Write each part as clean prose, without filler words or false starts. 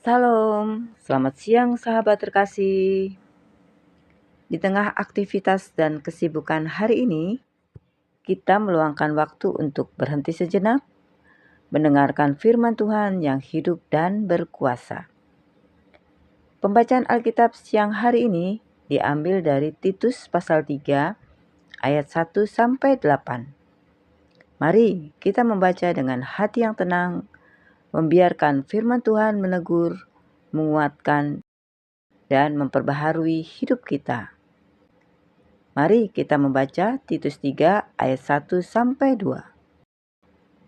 Salam, selamat siang sahabat terkasih. Di tengah aktivitas dan kesibukan hari ini, kita meluangkan waktu untuk berhenti sejenak, mendengarkan firman Tuhan yang hidup dan berkuasa. Pembacaan Alkitab siang hari ini diambil dari Titus pasal 3 ayat 1-8. Mari kita membaca dengan hati yang tenang, membiarkan firman Tuhan menegur, menguatkan, dan memperbaharui hidup kita. Mari kita membaca Titus 3 ayat 1-2.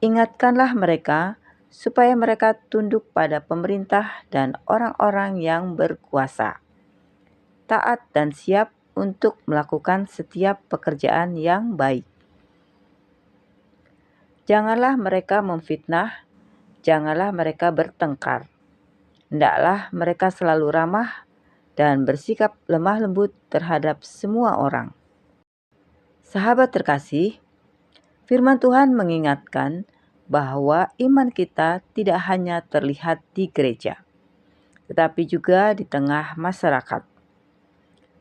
Ingatkanlah mereka supaya mereka tunduk pada pemerintah dan orang-orang yang berkuasa, taat dan siap untuk melakukan setiap pekerjaan yang baik. Janganlah mereka memfitnah, janganlah mereka bertengkar. Hendaklah mereka selalu ramah dan bersikap lemah lembut terhadap semua orang. Sahabat terkasih, firman Tuhan mengingatkan bahwa iman kita tidak hanya terlihat di gereja, tetapi juga di tengah masyarakat.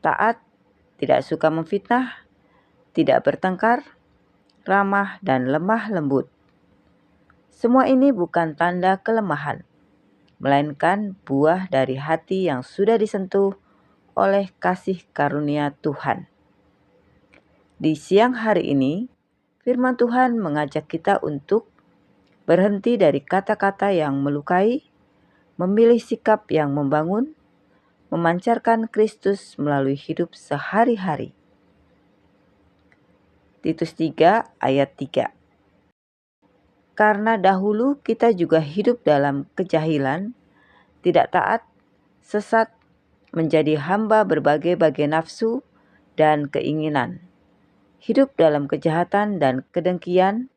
Taat, tidak suka memfitnah, tidak bertengkar, ramah dan lemah lembut. Semua ini bukan tanda kelemahan, melainkan buah dari hati yang sudah disentuh oleh kasih karunia Tuhan. Di siang hari ini, firman Tuhan mengajak kita untuk berhenti dari kata-kata yang melukai, memilih sikap yang membangun, memancarkan Kristus melalui hidup sehari-hari. Titus 3 ayat 3. Karena dahulu kita juga hidup dalam kejahilan, tidak taat, sesat, menjadi hamba berbagai-bagai nafsu dan keinginan. Hidup dalam kejahatan dan kedengkian,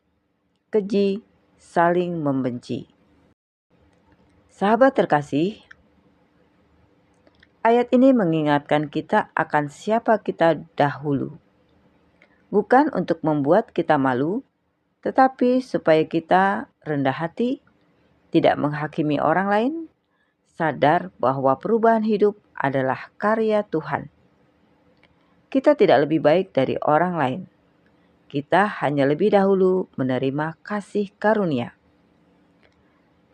keji, saling membenci. Sahabat terkasih, ayat ini mengingatkan kita akan siapa kita dahulu. Bukan untuk membuat kita malu, tetapi supaya kita rendah hati, tidak menghakimi orang lain, sadar bahwa perubahan hidup adalah karya Tuhan. Kita tidak lebih baik dari orang lain. Kita hanya lebih dahulu menerima kasih karunia.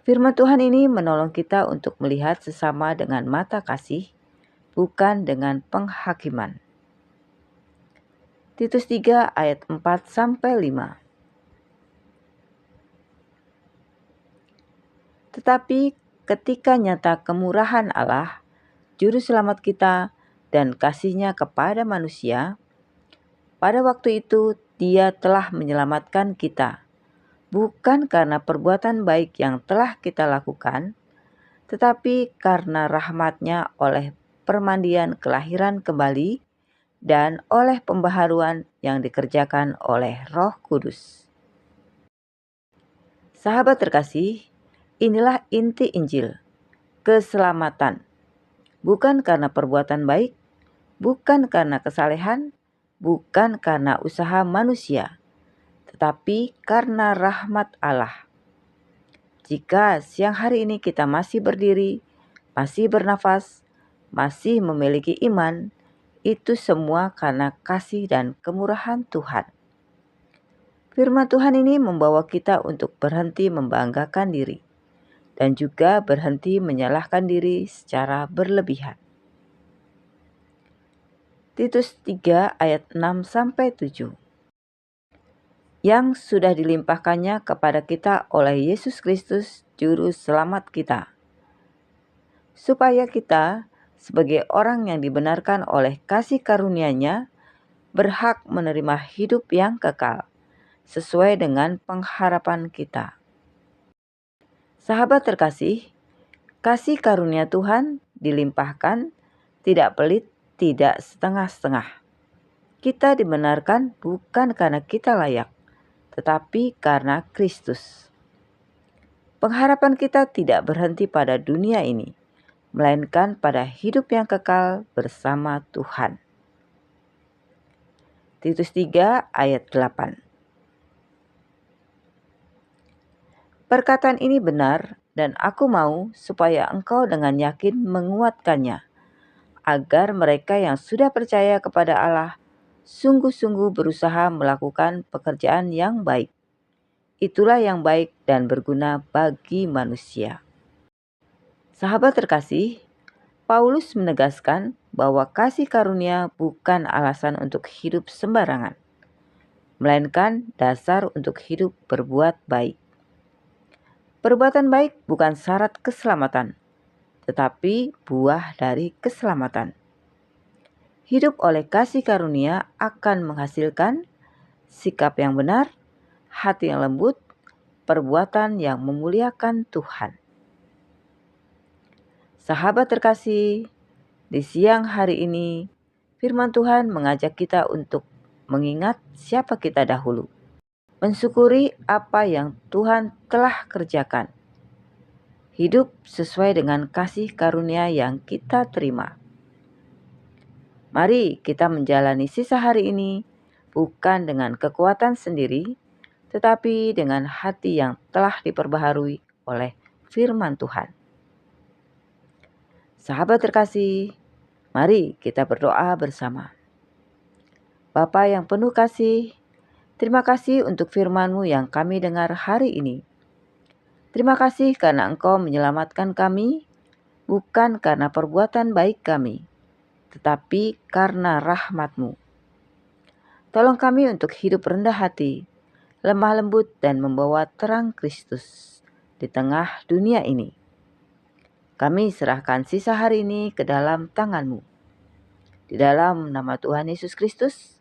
Firman Tuhan ini menolong kita untuk melihat sesama dengan mata kasih, bukan dengan penghakiman. Titus 3 ayat 4-5. Tetapi ketika nyata kemurahan Allah, Juru Selamat kita, dan kasih-Nya kepada manusia, pada waktu itu Dia telah menyelamatkan kita, bukan karena perbuatan baik yang telah kita lakukan, tetapi karena rahmat-Nya oleh permandian kelahiran kembali dan oleh pembaharuan yang dikerjakan oleh Roh Kudus. Sahabat terkasih, inilah inti Injil, keselamatan. Bukan karena perbuatan baik, bukan karena kesalehan, bukan karena usaha manusia, tetapi karena rahmat Allah. Jika siang hari ini kita masih berdiri, masih bernafas, masih memiliki iman, itu semua karena kasih dan kemurahan Tuhan. Firman Tuhan ini membawa kita untuk berhenti membanggakan diri dan juga berhenti menyalahkan diri secara berlebihan. Titus 3 ayat 6-7. Yang sudah dilimpahkannya kepada kita oleh Yesus Kristus, Juru Selamat kita, supaya kita sebagai orang yang dibenarkan oleh kasih karunia-Nya berhak menerima hidup yang kekal sesuai dengan pengharapan kita. Sahabat terkasih, kasih karunia Tuhan dilimpahkan, tidak pelit, tidak setengah-setengah. Kita dibenarkan bukan karena kita layak, tetapi karena Kristus. Pengharapan kita tidak berhenti pada dunia ini, melainkan pada hidup yang kekal bersama Tuhan. Titus 3 ayat 8. Perkataan ini benar dan aku mau supaya engkau dengan yakin menguatkannya, agar mereka yang sudah percaya kepada Allah sungguh-sungguh berusaha melakukan pekerjaan yang baik. Itulah yang baik dan berguna bagi manusia. Sahabat terkasih, Paulus menegaskan bahwa kasih karunia bukan alasan untuk hidup sembarangan, melainkan dasar untuk hidup berbuat baik. Perbuatan baik bukan syarat keselamatan, tetapi buah dari keselamatan. Hidup oleh kasih karunia akan menghasilkan sikap yang benar, hati yang lembut, perbuatan yang memuliakan Tuhan. Sahabat terkasih, di siang hari ini firman Tuhan mengajak kita untuk mengingat siapa kita dahulu, mensyukuri apa yang Tuhan telah kerjakan, hidup sesuai dengan kasih karunia yang kita terima. Mari kita menjalani sisa hari ini bukan dengan kekuatan sendiri, tetapi dengan hati yang telah diperbaharui oleh firman Tuhan. Sahabat terkasih, mari kita berdoa bersama. Bapa yang penuh kasih, terima kasih untuk firman-Mu yang kami dengar hari ini. Terima kasih karena Engkau menyelamatkan kami, bukan karena perbuatan baik kami, tetapi karena rahmat-Mu. Tolong kami untuk hidup rendah hati, lemah lembut dan membawa terang Kristus di tengah dunia ini. Kami serahkan sisa hari ini ke dalam tangan-Mu. Di dalam nama Tuhan Yesus Kristus,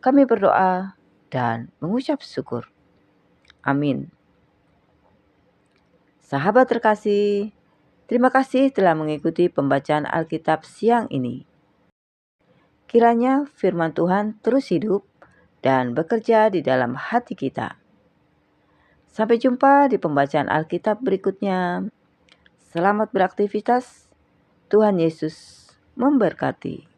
kami berdoa dan mengucap syukur. Amin. Sahabat terkasih, terima kasih telah mengikuti pembacaan Alkitab siang ini. Kiranya firman Tuhan terus hidup dan bekerja di dalam hati kita. Sampai jumpa di pembacaan Alkitab berikutnya. Selamat beraktivitas. Tuhan Yesus memberkati.